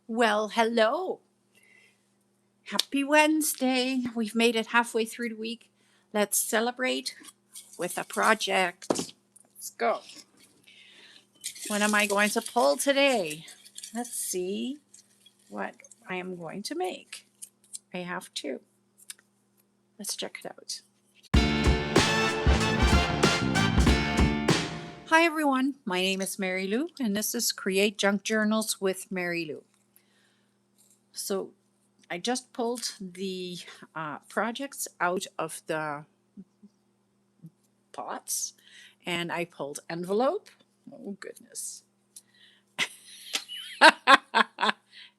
Well, hello. Happy Wednesday. We've made it halfway through the week. Let's celebrate with a project. Let's go. What am I going to pull today? Let's see what I am going to make. I have two. Let's check it out. Hi, everyone. My name is Mary Lou, and this is Create Junk Journals with Mary Lou. So, I just pulled the projects out of the pots and I pulled envelope. Oh, goodness.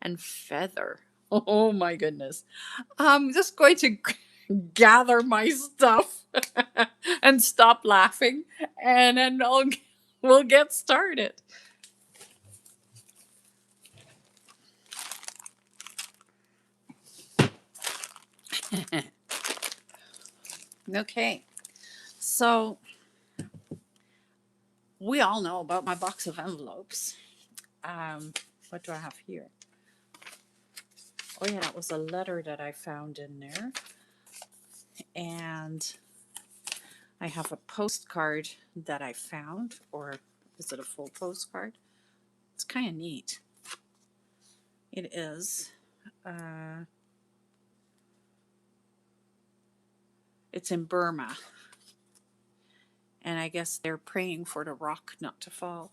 And feather. Oh, my goodness. I'm just going to gather my stuff and stop laughing, and then we'll get started. Okay. So, we all know about my box of envelopes. What do I have here? Oh, yeah, that was a letter that I found in there. And I have a postcard that I found, or is it a full postcard? It's kind of neat. It is. It's in Burma. And I guess they're praying for the rock not to fall.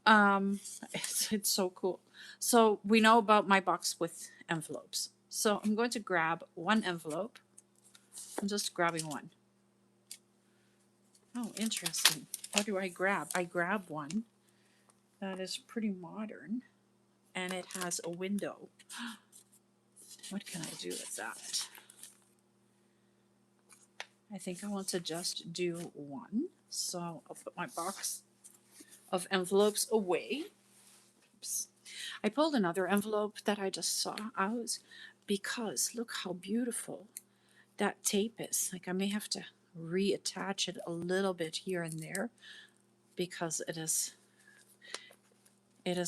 It's so cool. So we know about my box with envelopes. So I'm going to grab one envelope. I'm just grabbing one. Oh, interesting. What do I grab? I grab one that is pretty modern and it has a window. What can I do with that? I think I want to just do one. So I'll put my box of envelopes away. Oops. I pulled another envelope that I just saw out because look how beautiful that tape is. Like, I may have to reattach it a little bit here and there because it has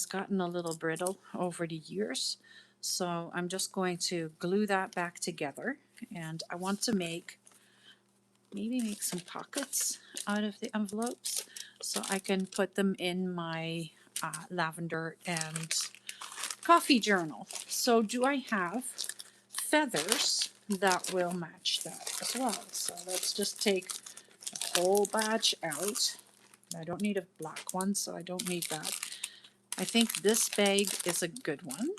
gotten a little brittle over the years. So I'm just going to glue that back together, and I want to maybe make some pockets out of the envelopes so I can put them in my lavender and coffee journal. So do I have feathers that will match that as well? So let's just take a whole batch out. I don't need a black one, so I don't need that. I think this bag is a good one.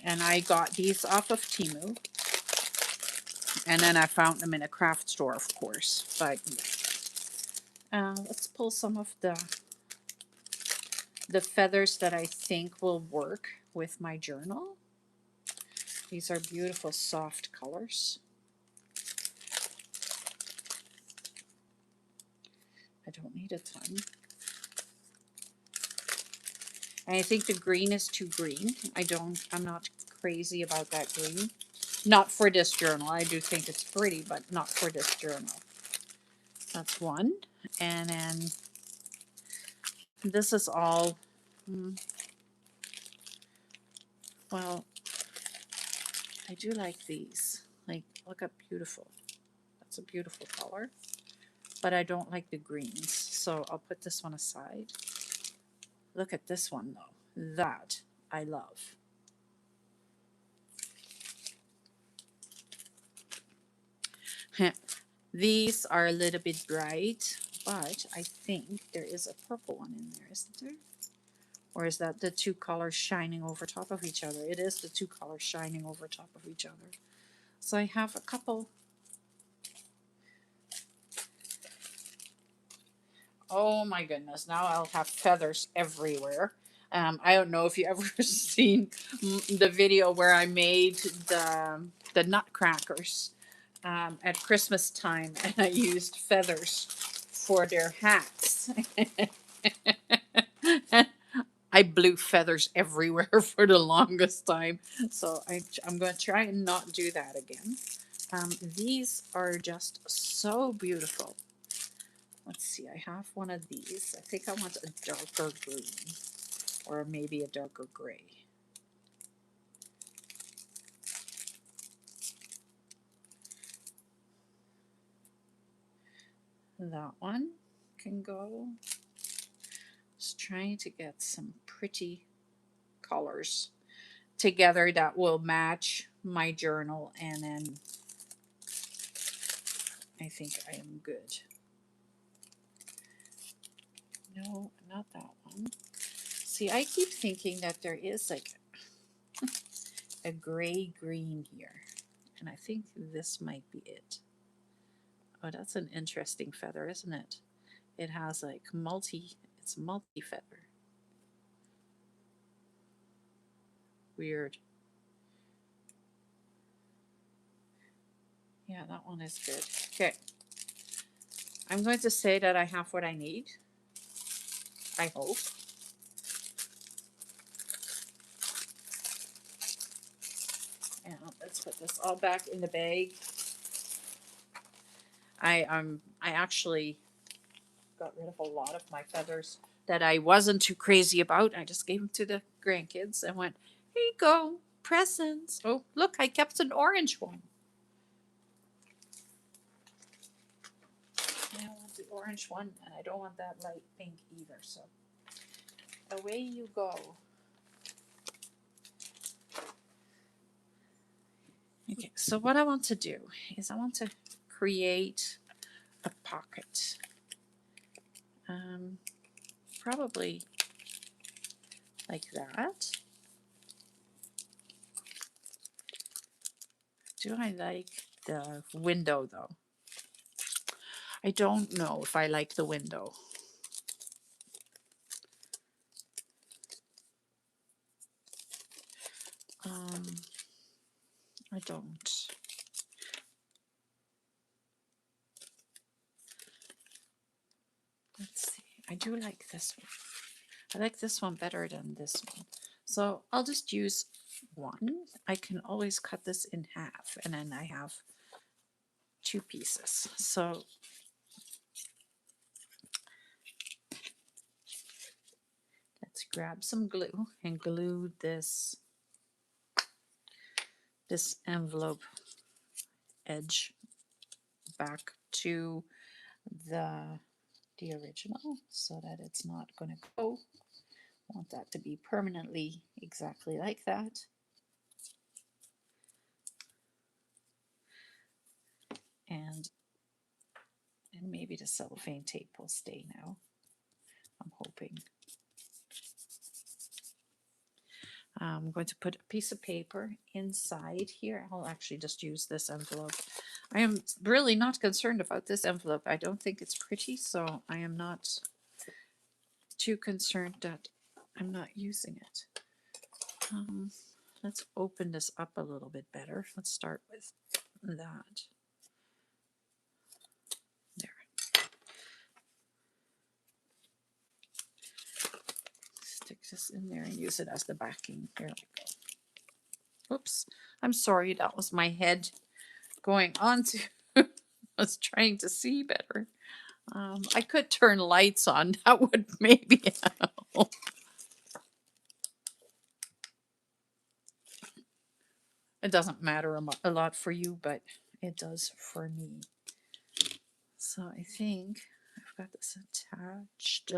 And I got these off of Temu. And then I found them in a craft store, of course. But let's pull some of the feathers that I think will work with my journal. These are beautiful soft colors. I don't need a ton. And I think the green is too green. I'm not crazy about that green. Not for this journal. I do think it's pretty, but not for this journal. That's one. And then this is all, well, I do like these. Like, look how beautiful. That's a beautiful color. But I don't like the greens, so I'll put this one aside. Look at this one, though. That I love. These are a little bit bright, but I think there is a purple one in there, isn't there? Or is that the two colors shining over top of each other? It is the two colors shining over top of each other. So I have a couple. Oh my goodness, now I'll have feathers everywhere. I don't know if you ever seen the video where I made the nutcrackers at Christmas time, and I used feathers for their hats. I blew feathers everywhere for the longest time, so I'm going to try and not do that again. These are just so beautiful. let's see, I have one of these. I think I want a darker green or maybe a darker gray. That one can go. Just trying to get some pretty colors together that will match my journal, and then I think I am good. No, not that one. See, I keep thinking that there is like a gray green here, and I think this might be it. Oh, that's an interesting feather, isn't it? It has like it's multi feather. Weird. Yeah, that one is good. Okay. I'm going to say that I have what I need. I hope. And let's put this all back in the bag. I actually got rid of a lot of my feathers that I wasn't too crazy about. I just gave them to the grandkids and went, here you go, presents. Oh, look, I kept an orange one. I don't want the orange one, and I don't want that light pink either. So away you go. Okay, so what I want to do is I want to create a pocket. Probably like that. Do I like the window though? I don't know if I like the window. I don't. Let's see. I do like this one. I like this one better than this one. So I'll just use one. I can always cut this in half, and then I have two pieces. So let's grab some glue and glue this envelope edge back to the original so that it's not going to go. I want that to be permanently exactly like that. And maybe the cellophane tape will stay now. I'm hoping. I'm going to put a piece of paper inside here. I'll actually just use this envelope. I am really not concerned about this envelope. I don't think it's pretty, so I am not too concerned that I'm not using it. Let's open this up a little bit better. Let's start with that. There. Stick this in there and use it as the backing. There we go. Oops. I'm sorry, that was my head going on to I was trying to see better. I could turn lights on. That would maybe help. It doesn't matter a lot for you, but it does for me. So I think I've got this attached.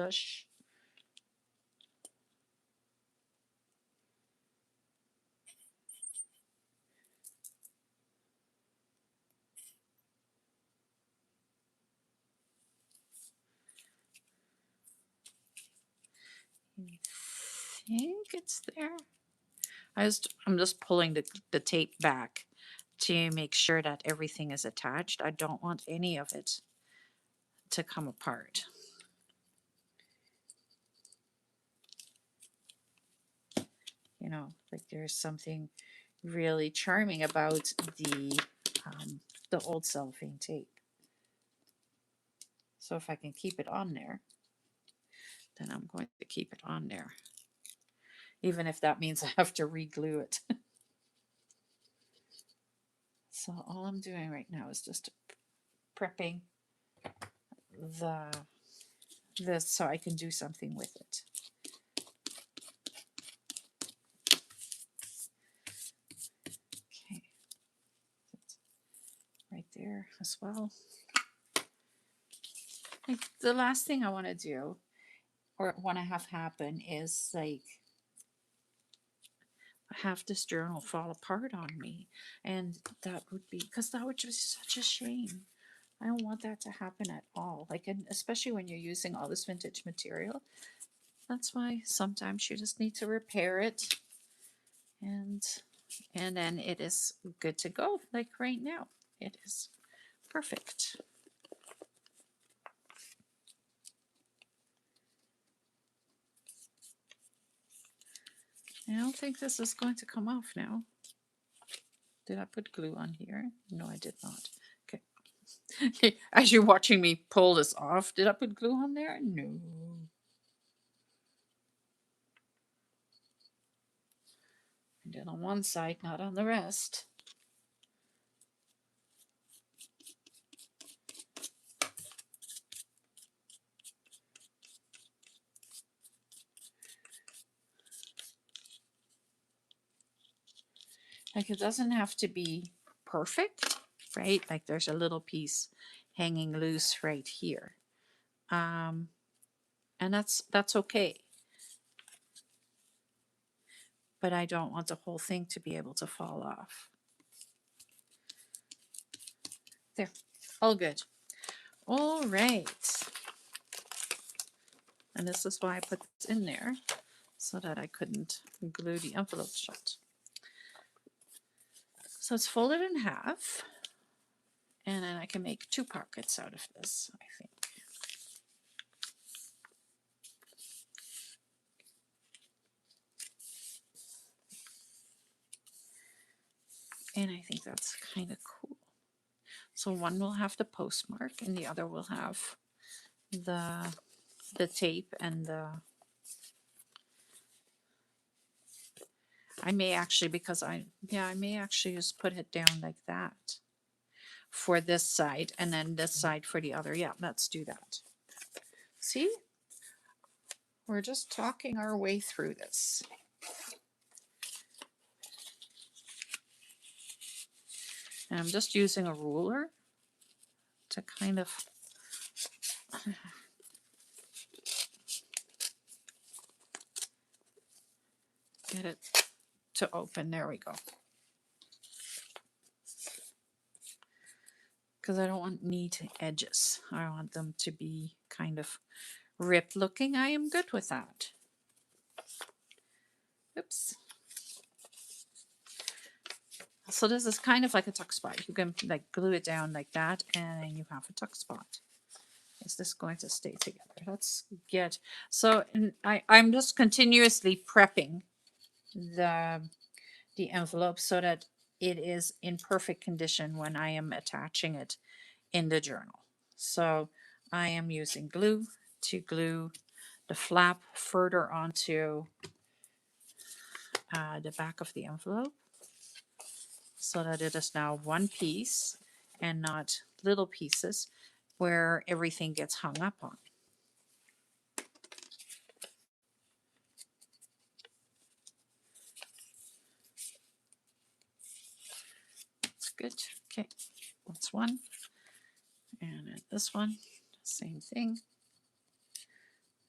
I think it's there. I'm just pulling the tape back to make sure that everything is attached. I don't want any of it to come apart. You know, like there's something really charming about the old cellophane tape. So if I can keep it on there, then I'm going to keep it on there, even if that means I have to re-glue it. So all I'm doing right now is just prepping this so I can do something with it. Okay, right there as well. Like the last thing I want to do or want to have happen is like have this journal fall apart on me, and that would be because that would just be such a shame. I don't want that to happen at all. Like, and especially when you're using all this vintage material. That's why sometimes you just need to repair it, and then it is good to go. Like right now, it is perfect. I don't think this is going to come off now. Did I put glue on here? No, I did not. Okay. As you're watching me pull this off, did I put glue on there? No. I did on one side, not on the rest. Like it doesn't have to be perfect, right? Like there's a little piece hanging loose right here. And that's okay. But I don't want the whole thing to be able to fall off. There, all good. All right. And this is why I put this in there, so that I couldn't glue the envelope shut. So it's folded in half, and then I can make 2 pockets out of this, I think. And I think that's kind of cool. So one will have the postmark, and the other will have the tape and the. I may actually, because I may actually just put it down like that for this side, and then this side for the other. Yeah, let's do that. See? We're just talking our way through this. And I'm just using a ruler to kind of get it to open. There we go. Because I don't want neat edges. I want them to be kind of ripped looking. I am good with that. Oops. So this is kind of like a tuck spot. You can like glue it down like that, and then you have a tuck spot. Is this going to stay together? Let's get, so I'm just continuously prepping the envelope so that it is in perfect condition when I am attaching it in the journal. So I am using glue to glue the flap further onto the back of the envelope, so that it is now one piece and not little pieces where everything gets hung up on. That's good. Okay, that's one. And then this one, same thing.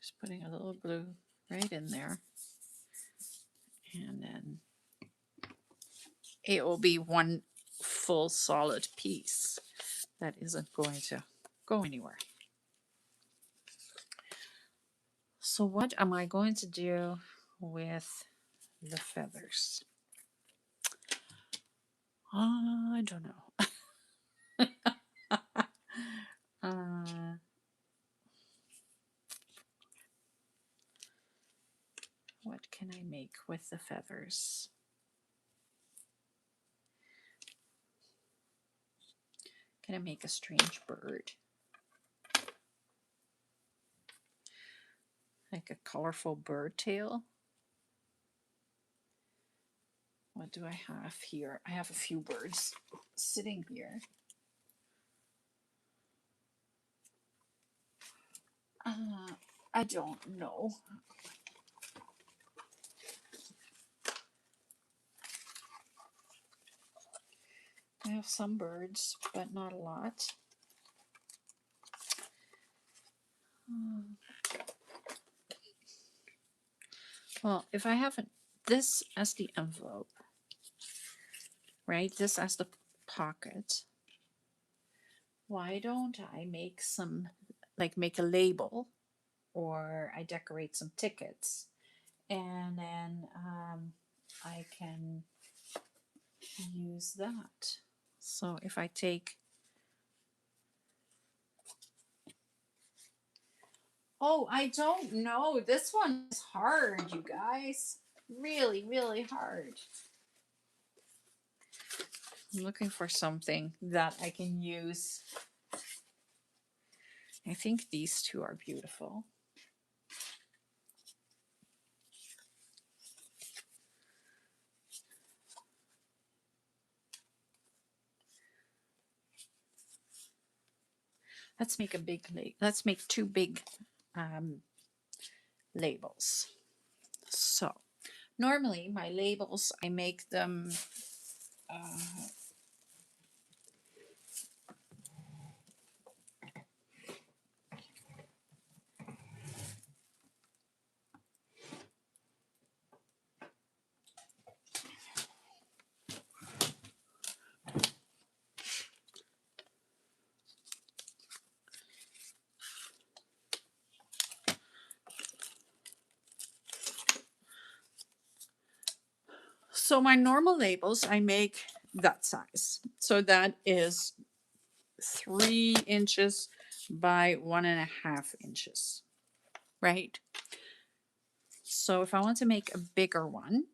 Just putting a little glue right in there. And then it will be one full solid piece that isn't going to go anywhere. So what am I going to do with the feathers? I don't know. What can I make with the feathers? Can I make a strange bird? Like a colorful bird tail? What do I have here? I have a few birds sitting here. I don't know. I have some birds, but not a lot. Well, if I have this as the envelope, right? This as the pocket. Why don't I make some, like make a label, or I decorate some tickets, and then I can use that. So if I take, oh, I don't know. This one is hard, you guys. Really, really hard. I'm looking for something that I can use. I think these two are beautiful. Let's make a big, let's make two big labels. So normally my labels, I make them so my normal labels, I make that size. So that is 3 inches by 1.5 inches, right? So if I want to make a bigger one,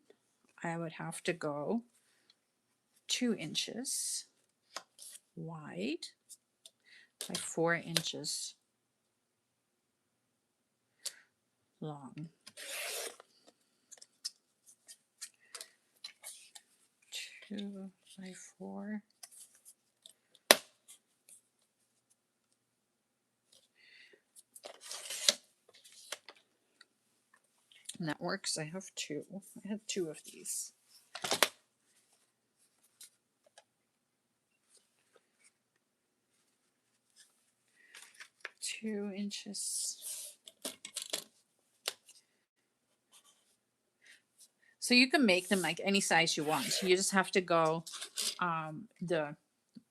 I would have to go 2 inches wide by 4 inches long. 2 by 4. And that works. I have 2. I have 2 of these. Two inches. So you can make them like any size you want. You just have to go, the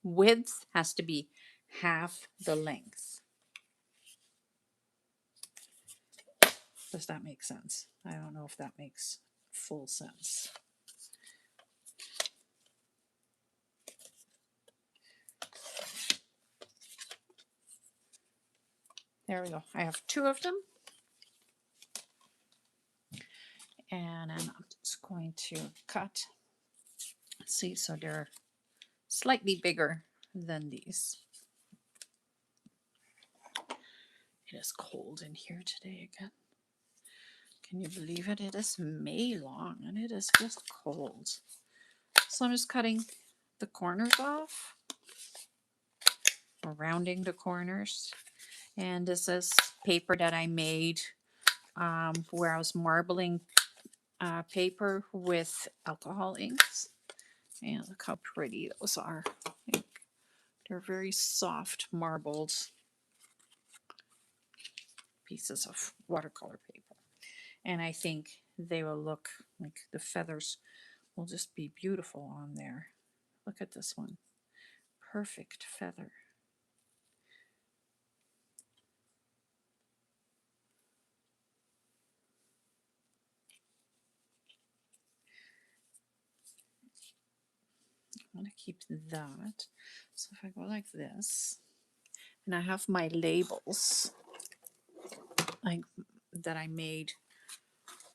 width has to be half the length. Does that make sense? I don't know if that makes full sense. There we go. I have 2 of them. And I'm just going to cut. See, so they're slightly bigger than these. It is cold in here today again. Can you believe it? It is May long and it is just cold. So I'm just cutting the corners off, or rounding the corners. And this is paper that I made where I was marbling paper with alcohol inks. And look how pretty those are. They're very soft marbled pieces of watercolor paper. And I think they will look like the feathers will just be beautiful on there. Look at this one. Perfect feather. I want to keep that. So if I go like this, and I have my labels like that I made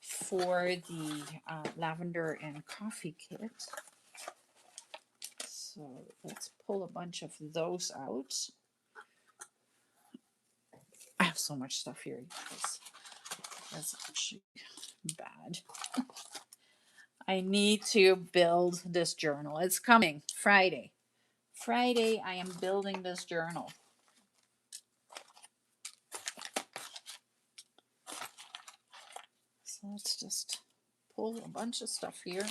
for the lavender and coffee kit. So let's pull a bunch of those out. I have so much stuff here, guys. That's actually bad. I need to build this journal. It's coming Friday. Friday, I am building this journal. let's just pull a bunch of stuff here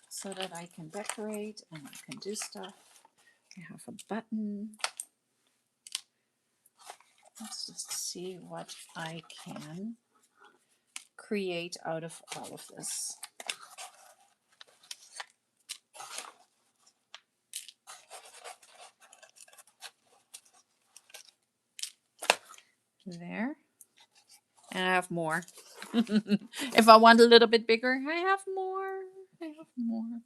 so that I can decorate and I can do stuff. I have a button. Let's just see what I can create out of all of this. There. And I have more. If I want a little bit bigger, I have more. I have more.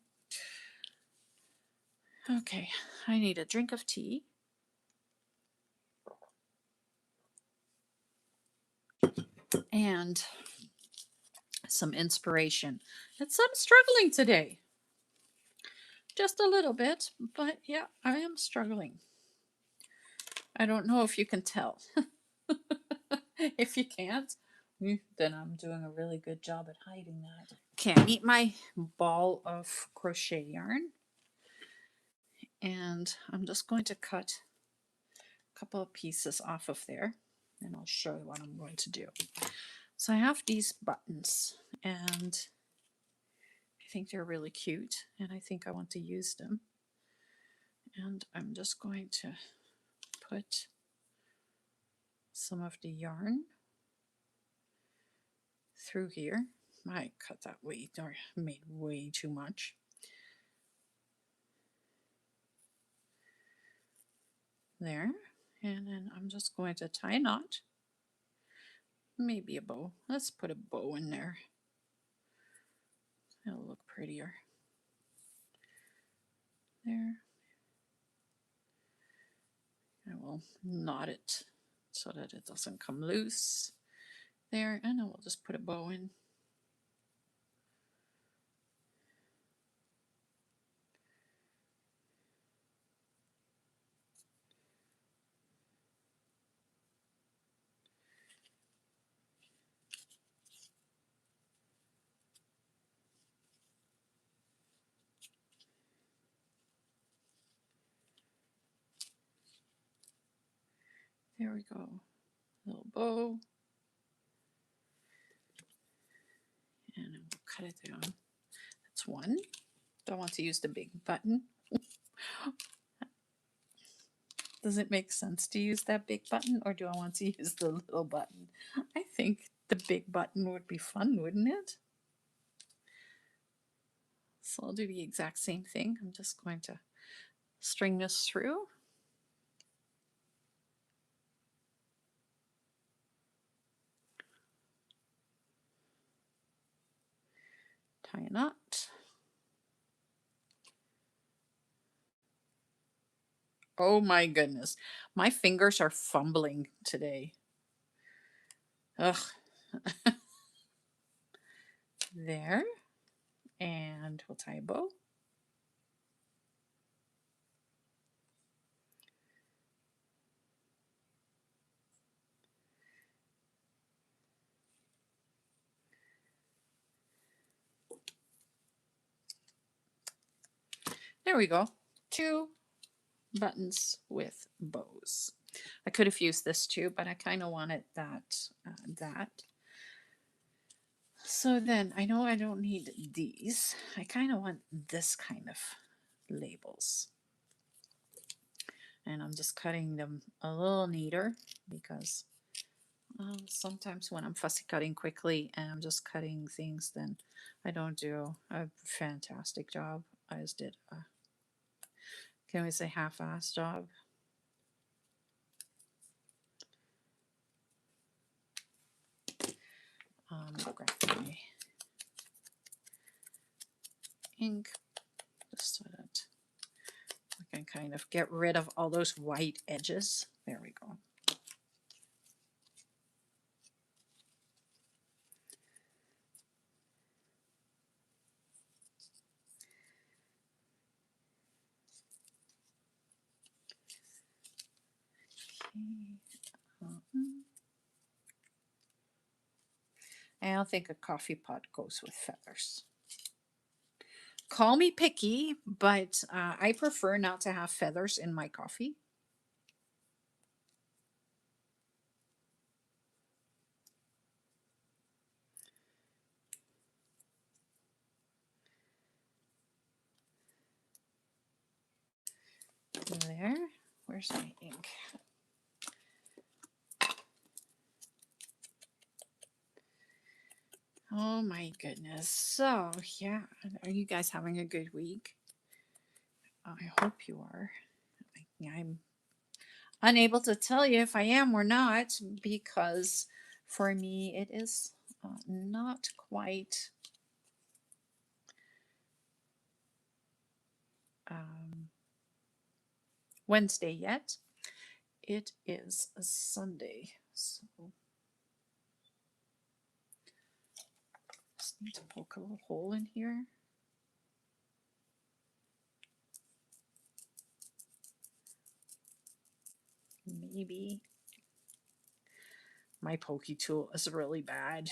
Okay, I need a drink of tea. And some inspiration. I'm struggling today. Just a little bit, but yeah, I am struggling. I don't know if you can tell. If you can't, then I'm doing a really good job at hiding that. Okay, I need my ball of crochet yarn. And I'm just going to cut a couple of pieces off of there. And I'll show you what I'm going to do. So I have these buttons. And I think they're really cute. And I think I want to use them. And I'm just going to put some of the yarn through here. I cut that way, or made way too much. There. And then I'm just going to tie a knot. Maybe a bow. Let's put a bow in there. It'll look prettier. There. I will knot it so that it doesn't come loose. There, and I will just put a bow in. There we go. Little bow. And I will cut it down. That's one. Don't want to use the big button. Does it make sense to use that big button, or do I want to use the little button? I think the big button would be fun, wouldn't it? So I'll do the exact same thing. I'm just going to string this through. Tie a knot. Oh my goodness. My fingers are fumbling today. Ugh. There. And we'll tie a bow. There we go. 2 buttons with bows. I could have used this too, but I kind of wanted that. So then I know I don't need these. I kind of want this kind of labels. And I'm just cutting them a little neater because sometimes when I'm fussy cutting quickly and I'm just cutting things, then I don't do a fantastic job. I just did a, can we say, half-assed job? Grab my ink just so that we can kind of get rid of all those white edges. There we go. I don't think a coffee pot goes with feathers. Call me picky, but I prefer not to have feathers in my coffee. There. Where's my ink? Oh my goodness. So, yeah, are you guys having a good week? I hope you are. I'm unable to tell you if I am or not because for me it is not quite um, Wednesday yet. It is a Sunday, so just need to poke a little hole in here. Maybe my pokey tool is really bad.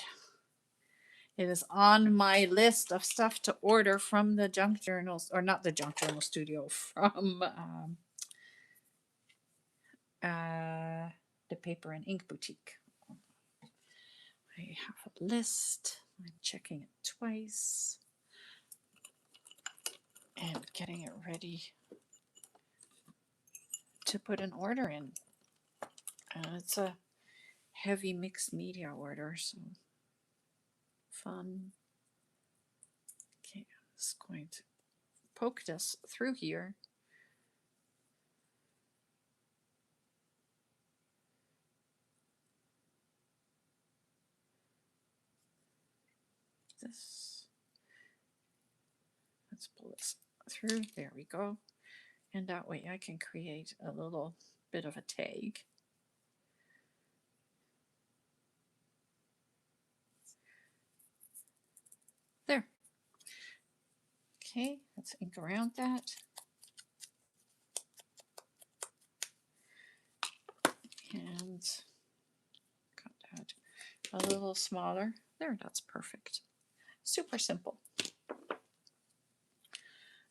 It is on my list of stuff to order from the junk journals, or not the junk journal studio, from the paper and ink boutique. I have a list. I'm checking it twice and getting it ready to put an order in. It's a heavy mixed media order, so fun. Okay, I'm just going to poke this through here. Let's pull this through. There we go. And that way I can create a little bit of a tag. There. Okay, let's ink around that. And cut that a little smaller. There, that's perfect. Super simple.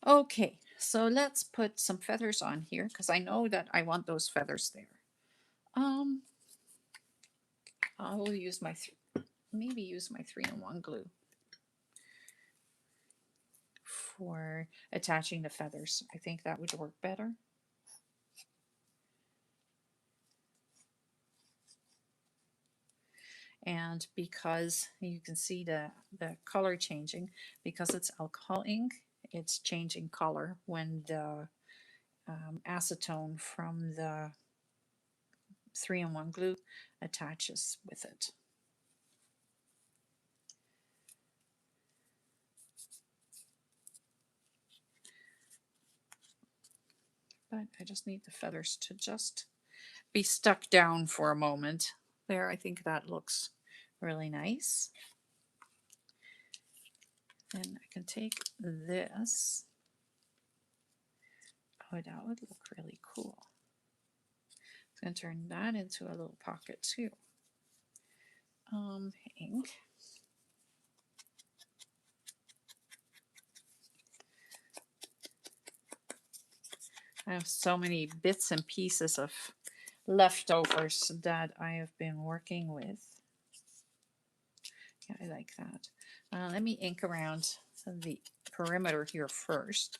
Okay, so let's put some feathers on here because I know that I want those feathers there. I will use my maybe use my 3-in-1 glue for attaching the feathers. I think that would work better. And because you can see the color changing, because it's alcohol ink, it's changing color when the acetone from the 3-in-1 glue attaches with it. But I just need the feathers to just be stuck down for a moment. There, I think that looks really nice. Then I can take this. Oh, that would look really cool. I'm going to turn that into a little pocket too. Ink. I have so many bits and pieces of leftovers that I have been working with. Yeah, I like that. Let me ink around the perimeter here first,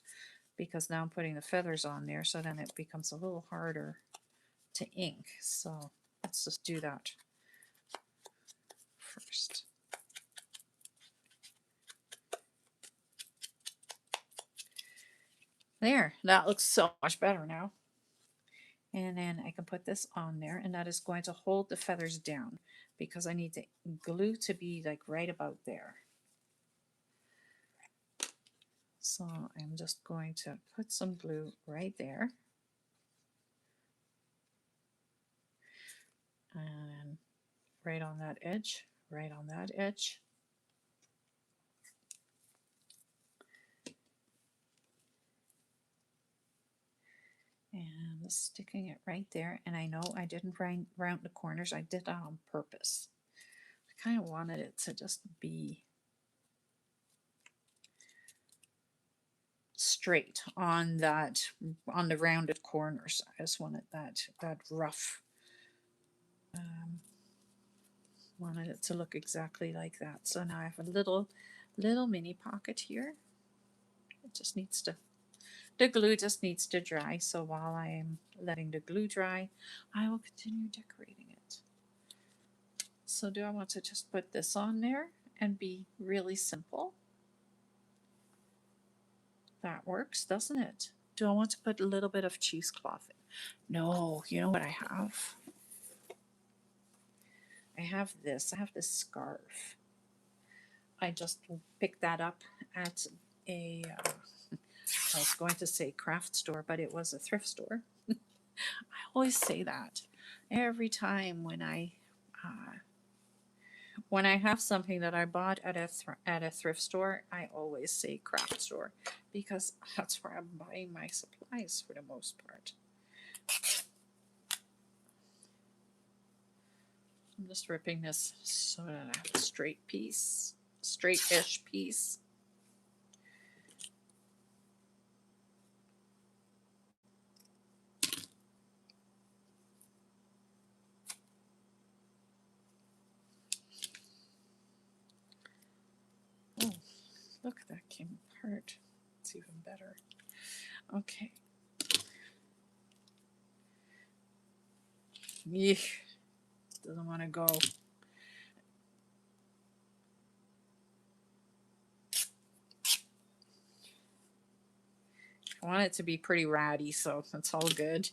because now I'm putting the feathers on there, so then it becomes a little harder to ink. So let's just do that first. There, that looks so much better now. And then I can put this on there, and that is going to hold the feathers down because I need the glue to be like right about there. So I'm just going to put some glue right there. And right on that edge, right on that edge. And sticking it right there. And I know I didn't round the corners. I did that on purpose. I kind of wanted it to just be straight on that, on the rounded corners. I just wanted that rough. Wanted it to look exactly like that. So now I have a little mini pocket here. It just needs to The glue just needs to dry, so while I am letting the glue dry, I will continue decorating it. So do I want to just put this on there and be really simple? That works, doesn't it? Do I want to put a little bit of cheesecloth in? No, you know what I have? I have this. I have this scarf. I just picked that up at a, I was going to say craft store, but it was a thrift store. I always say that every time when I have something that I bought at a thrift store, I always say craft store because that's where I'm buying my supplies for the most part. I'm just ripping this so that I have a straight piece, straight-ish piece. Oh, look, that came apart. It's even better. Okay. Yeesh. Doesn't want to go. I want it to be pretty ratty, so that's all good.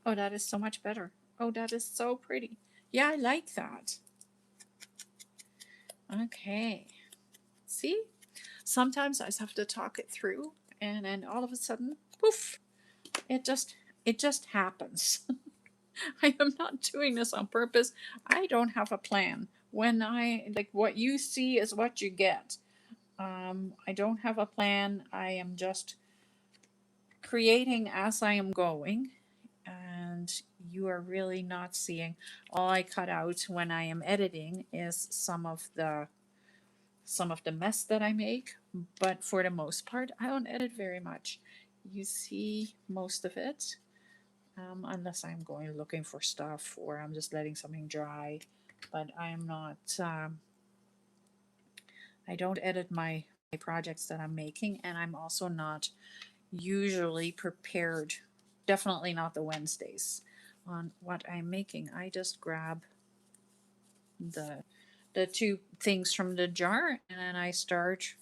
Oh, that is so much better. Oh, that is so pretty. Yeah, I like that. Okay. See? Sometimes I just have to talk it through, and then all of a sudden, poof, it just happens. I am not doing this on purpose. I don't have a plan. When I like what you see is what you get. I don't have a plan. I am just creating as I am going, and you are really not seeing. All I cut out when I am editing is some of the mess that I make, but for the most part, I don't edit very much. You see most of it, unless I'm going looking for stuff or I'm just letting something dry. But I'm not. I don't edit my projects that I'm making, and I'm also not usually prepared. Definitely not the Wednesdays on what I'm making. I just grab the two things from the jar and then I start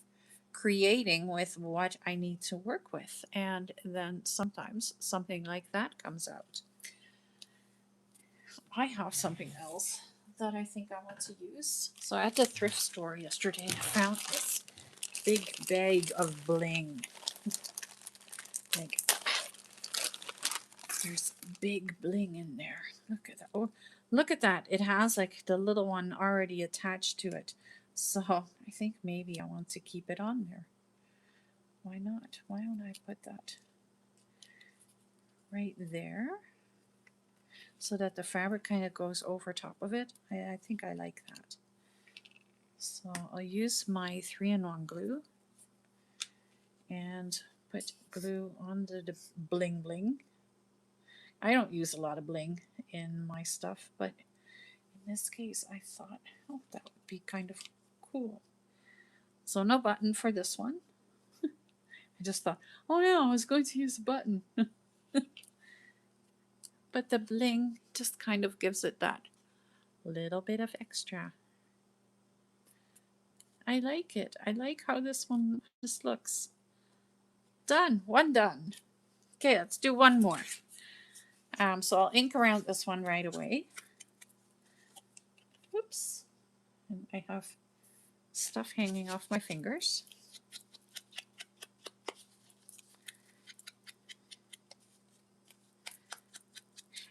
creating with what I need to work with, and then sometimes something like that comes out. I have something else that I think I want to use. So at the thrift store yesterday, I found this big bag of bling. Like, there's big bling in there. Look at that. Oh, look at that. It has like the little one already attached to it. So I think maybe I want to keep it on there. Why not? Why don't I put that right there so that the fabric kind of goes over top of it? I think I like that. So I'll use my 3-in-1 glue and put glue on the bling bling. I don't use a lot of bling in my stuff, but in this case I thought, oh, that would be kind of cool. So no button for this one. I just thought, oh no, I was going to use a button. But the bling just kind of gives it that little bit of extra. I like it. I like how this one just looks. Done. One done. Okay, let's do one more. So I'll ink around this one right away. Oops. And I have stuff hanging off my fingers.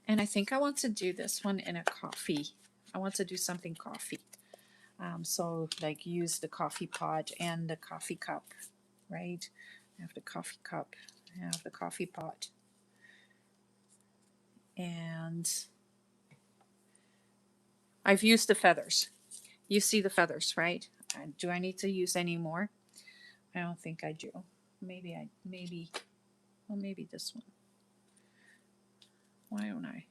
And I think I want to do this one in a coffee. I want to do something coffee. So like use the coffee pot and the coffee cup, right? I have the coffee cup, I have the coffee pot. And I've used the feathers. You see the feathers, right? Do I need to use any more? I don't think I do. Maybe this one. Why don't I?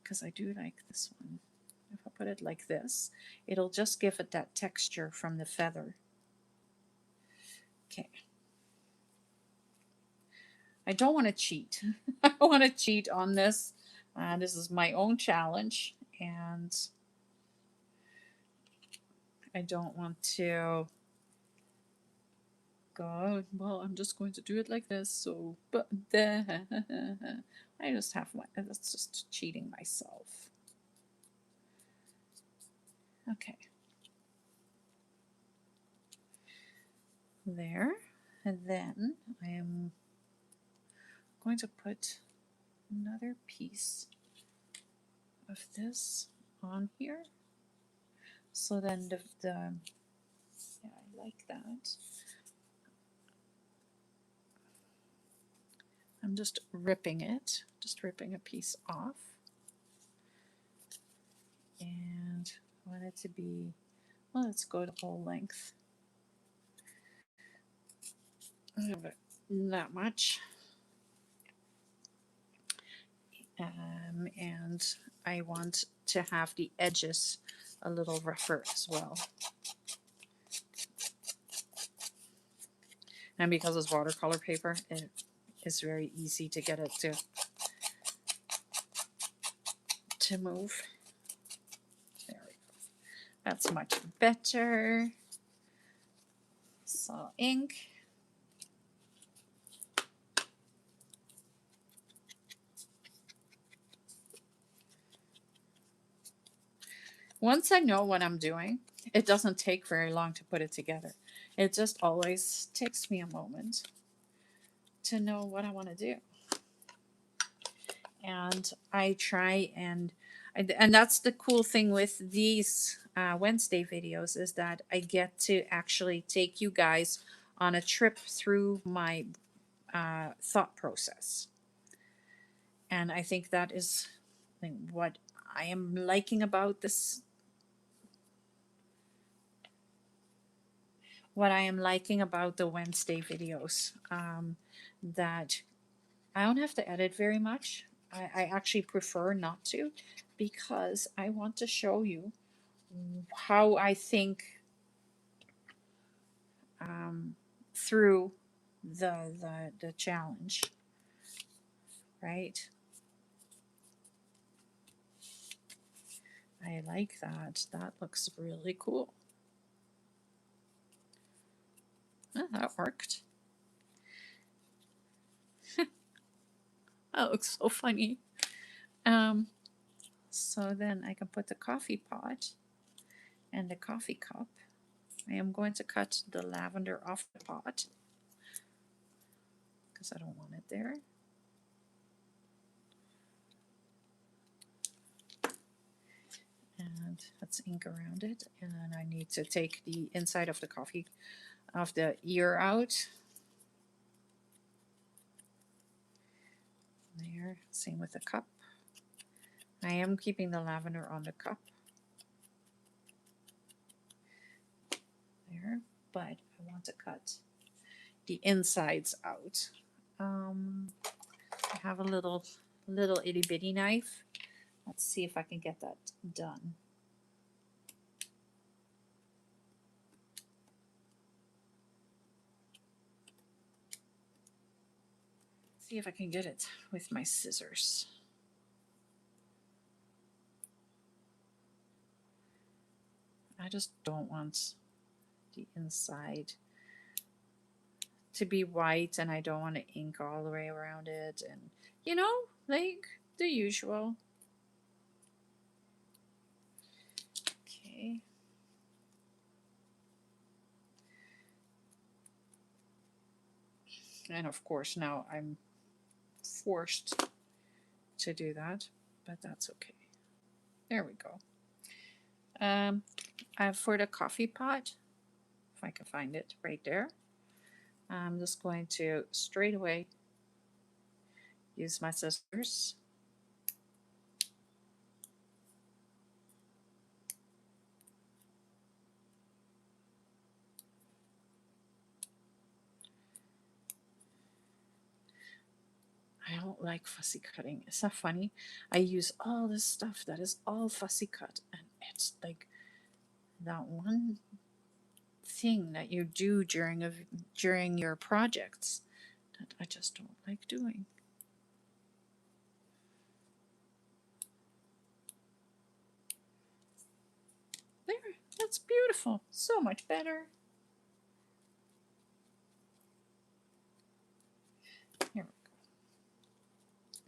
Because I do like this one. If I put it like this, it'll just give it that texture from the feather. Okay. I don't want to cheat. I want to cheat on this. This is my own challenge, and I don't want to go, well, I'm just going to do it like this. So, but I just have my, that's just cheating myself. Okay. There. And then I am going to put another piece of this on here. So then yeah, I like that. I'm just ripping it, just ripping a piece off. And I want it to be, well, let's go the whole length. Not much. And I want to have the edges a little rougher as well. And because it's watercolor paper, it is very easy to get it to move. There we go. That's much better. So ink. Once I know what I'm doing, it doesn't take very long to put it together. It just always takes me a moment to know what I want to do. And I try and that's the cool thing with these Wednesday videos, is that I get to actually take you guys on a trip through my thought process. And I think that is what I am liking about this. What I am liking about the Wednesday videos, that I don't have to edit very much. I actually prefer not to, because I want to show you how I think through the challenge, right? I like that. That looks really cool. Oh, that worked. That looks so funny. So then I can put the coffee pot and the coffee cup. I am going to cut the lavender off the pot because I don't want it there. And let's ink around it. And then I need to take the inside of the coffee, of the ear out. There, same with the cup. I am keeping the lavender on the cup. There, but I want to cut the insides out. I have a little itty bitty knife. Let's see if I can get that done. See if I can get it with my scissors. I just don't want the inside to be white, and I don't want to ink all the way around it, and you know, like the usual. Okay. And of course now I'm forced to do that, but that's okay. There we go. For the coffee pot, if I can find it right there, I'm just going to straight away use my scissors. don't like fussy cutting. Is that funny? I use all this stuff that is all fussy cut, and it's like that one thing that you do during your projects that I just don't like doing. There, that's beautiful. So much better. Here we go.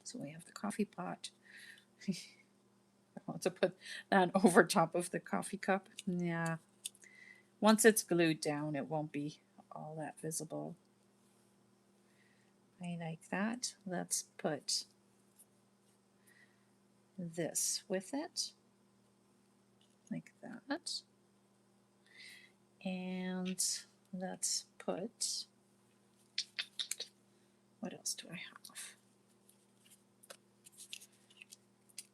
So we have the coffee pot. I want to put that over top of the coffee cup. Yeah. Once it's glued down, it won't be all that visible. I like that. Let's put this with it, like that. And let's put, what else do I have?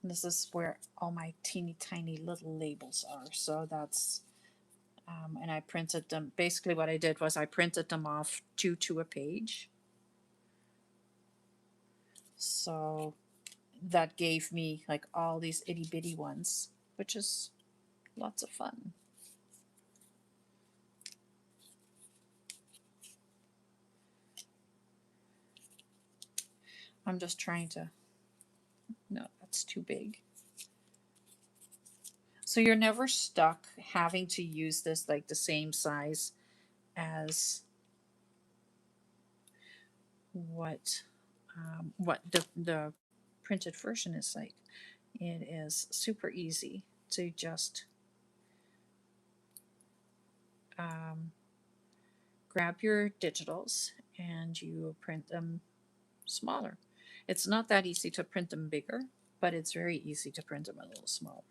This is where all my teeny tiny little labels are. So that's, and I printed them. Basically what I did was I printed them off two to a page. So that gave me like all these itty bitty ones, which is lots of fun. I'm just trying to, no, that's too big. So you're never stuck having to use this like the same size as what the printed version is like. It is super easy to just grab your digitals and you print them smaller. It's not that easy to print them bigger, but it's very easy to print them a little smaller.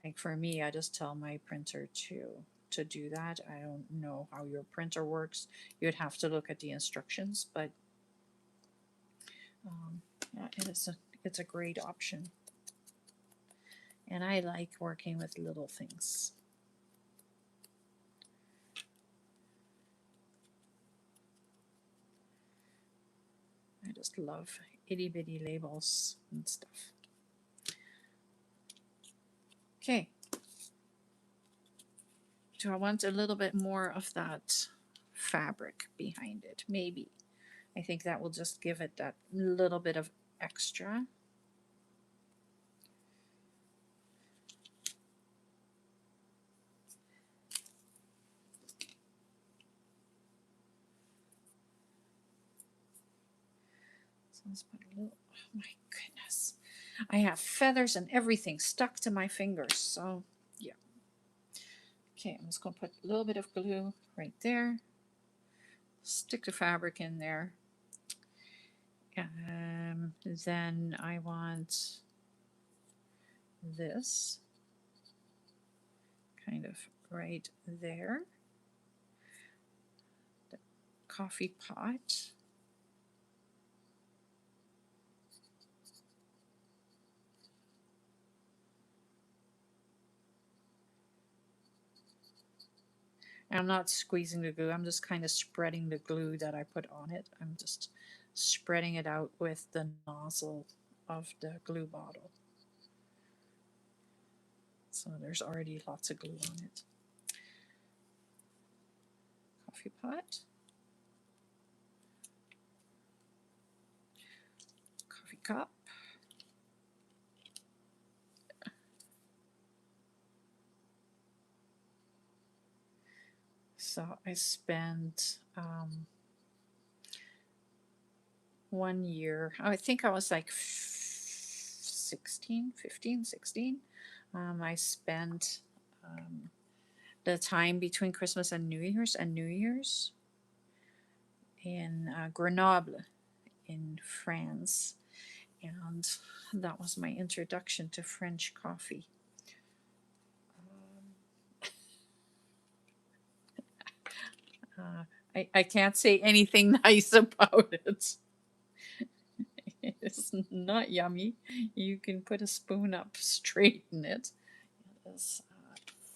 Like for me, I just tell my printer to do that. I don't know how your printer works. You'd have to look at the instructions, but yeah, it's a great option. And I like working with little things. I just love itty bitty labels and stuff. Okay. Do I want a little bit more of that fabric behind it? Maybe. I think that will just give it that little bit of extra. So let's put a little, oh my goodness. I have feathers and everything stuck to my fingers, so yeah. Okay, I'm just going to put a little bit of glue right there. Stick the fabric in there. Then I want this kind of right there. The coffee pot. And I'm not squeezing the glue, I'm just kind of spreading the glue that I put on it. I'm just spreading it out with the nozzle of the glue bottle. So there's already lots of glue on it. Coffee pot. Coffee cup. So I spent 1 year, I think I was like 16, 15, 16. I spent the time between Christmas and New Year's in Grenoble in France. And that was my introduction to French coffee. I can't say anything nice about it. It's not yummy. You can put a spoon up straight in it. It is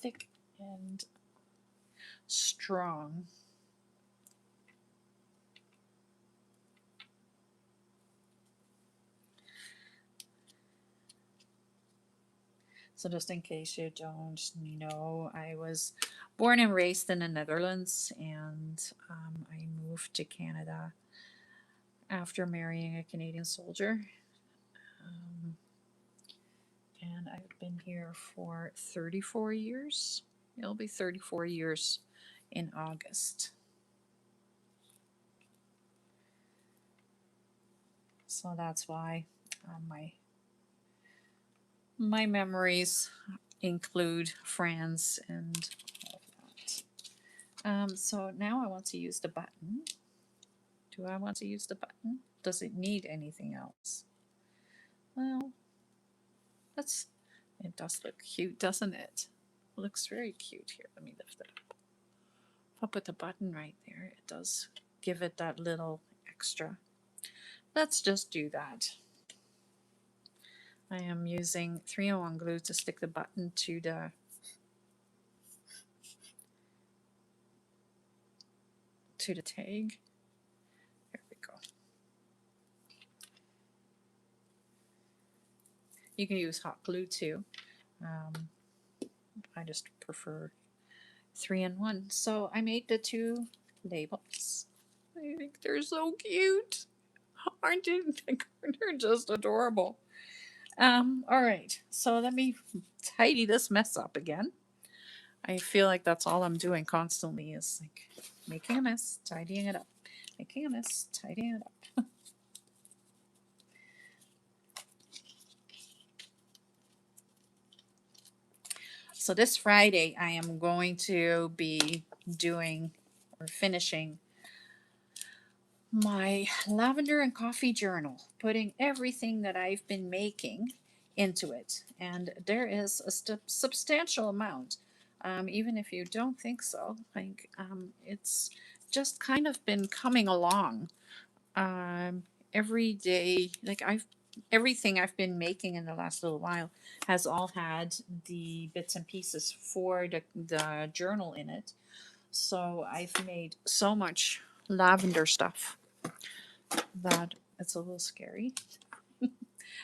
thick and strong. So just in case you don't know, I was born and raised in the Netherlands, and I moved to Canada after marrying a Canadian soldier. Um, and I've been here for 34 years. It'll be 34 years in August. So that's why my memories include France and all of that. So now I want to use the button. Do I want to use the button? Does it need anything else? Well, that's, it does look cute, doesn't it? It looks very cute here. Let me lift it up. If I put the button right there, it does give it that little extra. Let's just do that. I am using 3-in-1 glue to stick the button to the tag. There we go. You can use hot glue too. I just prefer 3-in-1. So I made the 2 labels. I think they're so cute. Aren't you? They're just adorable. All right, so let me tidy this mess up again. I feel like that's all I'm doing constantly is like making a mess, tidying it up, making a mess, tidying it up. So this Friday, I am going to be doing or finishing my lavender and coffee journal, putting everything that I've been making into it. And there is a substantial amount. Even if you don't think so, like it's just kind of been coming along every day. Like everything I've been making in the last little while has all had the bits and pieces for the journal in it. So I've made so much lavender stuff that it's a little scary.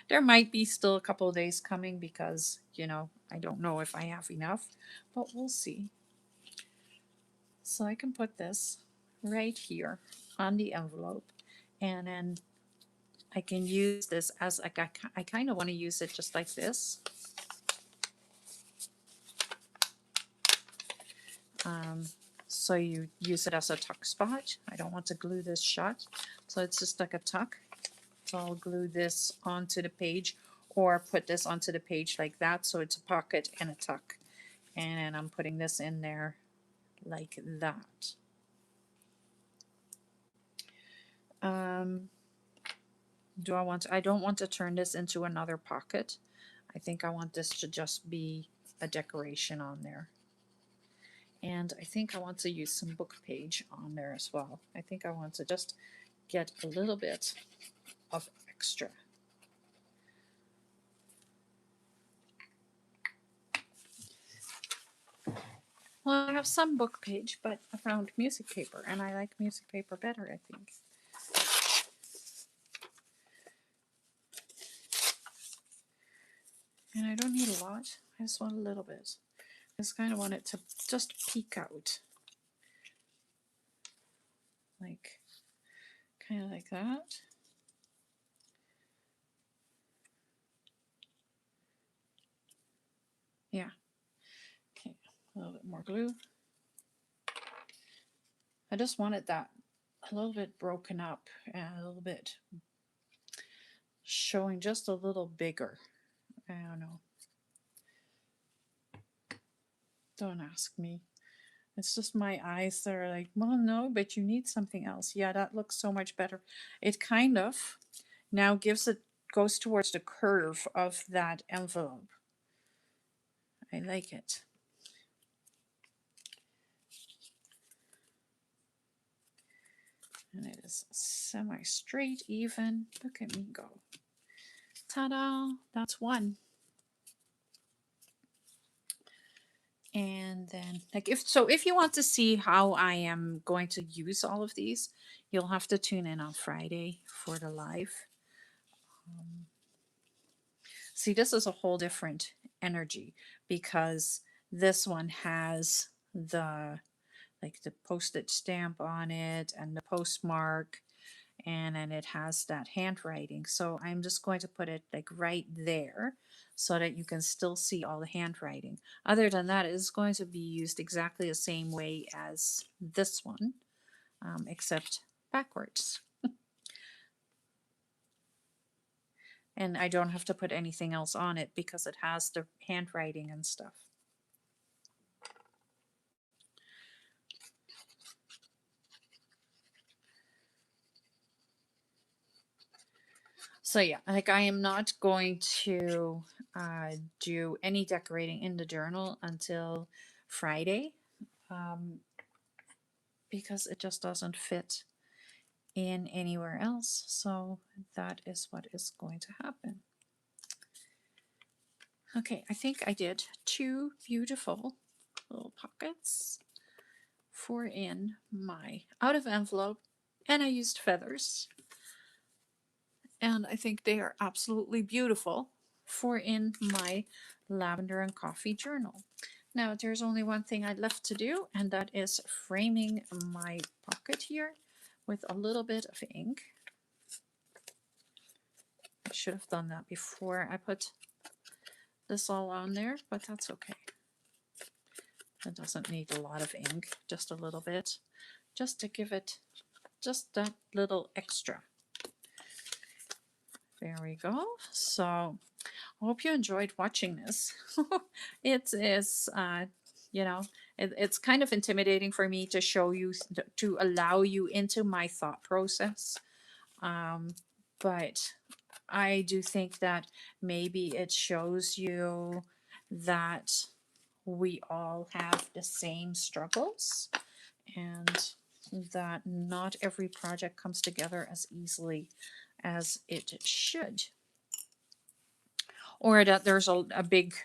There might be still a couple of days coming because, I don't know if I have enough, but we'll see. So I can put this right here on the envelope, and then I can use this as like I kind of want to use it just like this. So you use it as a tuck spot. I don't want to glue this shut, so it's just like a tuck. So I'll glue this onto the page or put this onto the page like that, so it's a pocket and a tuck. And I'm putting this in there like that. I don't want to turn this into another pocket. I think I want this to just be a decoration on there. And I think I want to use some book page on there as well. I think I want to just get a little bit of extra. Well, I have some book page, but I found music paper, and I like music paper better, I think. And I don't need a lot. I just want a little bit. I just kind of want it to just peek out. Like, kind of like that. Yeah. Okay, a little bit more glue. I just wanted that a little bit broken up and a little bit showing just a little bigger. I don't know. Don't ask me. It's just my eyes that are like, well, no, but you need something else. Yeah, that looks so much better. It kind of now goes towards the curve of that envelope. I like it. And it is semi-straight even. Look at me go. Ta-da! That's one. And then if you want to see how I am going to use all of these, you'll have to tune in on Friday for the live. See, this is a whole different energy, because this one has the like the postage stamp on it and the postmark, and then it has that handwriting. So I'm just going to put it like right there so that you can still see all the handwriting. Other than that, it's going to be used exactly the same way as this one, except backwards. And I don't have to put anything else on it because it has the handwriting and stuff. So yeah, like I am not going to do any decorating in the journal until Friday, um, because it just doesn't fit in anywhere else. So that is what is going to happen. Okay, I think I did 2 beautiful little pockets for in my out of envelope, and I used feathers. And I think they are absolutely beautiful for in my lavender and coffee journal. Now there's only one thing I'd left to do, and that is framing my pocket here with a little bit of ink. I should have done that before I put this all on there, but that's okay. It doesn't need a lot of ink, just a little bit, just to give it just that little extra. There we go. So I hope you enjoyed watching this. It is, it's kind of intimidating for me to show you, to allow you into my thought process. But I do think that maybe it shows you that we all have the same struggles, and that not every project comes together as easily as it should, or that there's a big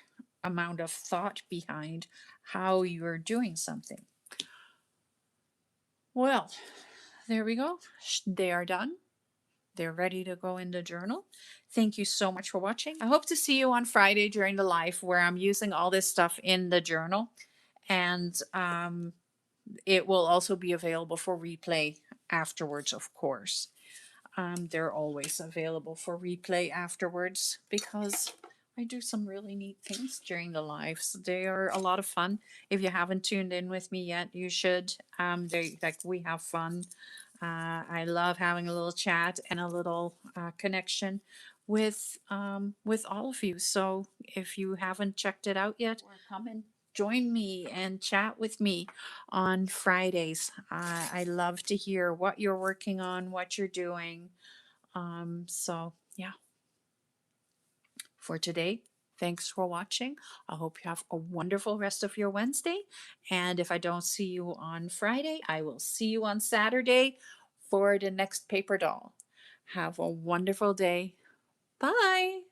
amount of thought behind how you're doing something. Well, there we go. They are done. They're ready to go in the journal. Thank you so much for watching. I hope to see you on Friday during the live where I'm using all this stuff in the journal. And it will also be available for replay afterwards, of course. They're always available for replay afterwards because I do some really neat things during the lives. They are a lot of fun. If you haven't tuned in with me yet, you should. We have fun. I love having a little chat and a little connection with all of you. So if you haven't checked it out yet, come and join me and chat with me on Fridays. I love to hear what you're working on, what you're doing. So yeah, for today, thanks for watching. I hope you have a wonderful rest of your Wednesday. And if I don't see you on Friday, I will see you on Saturday for the next paper doll. Have a wonderful day. Bye.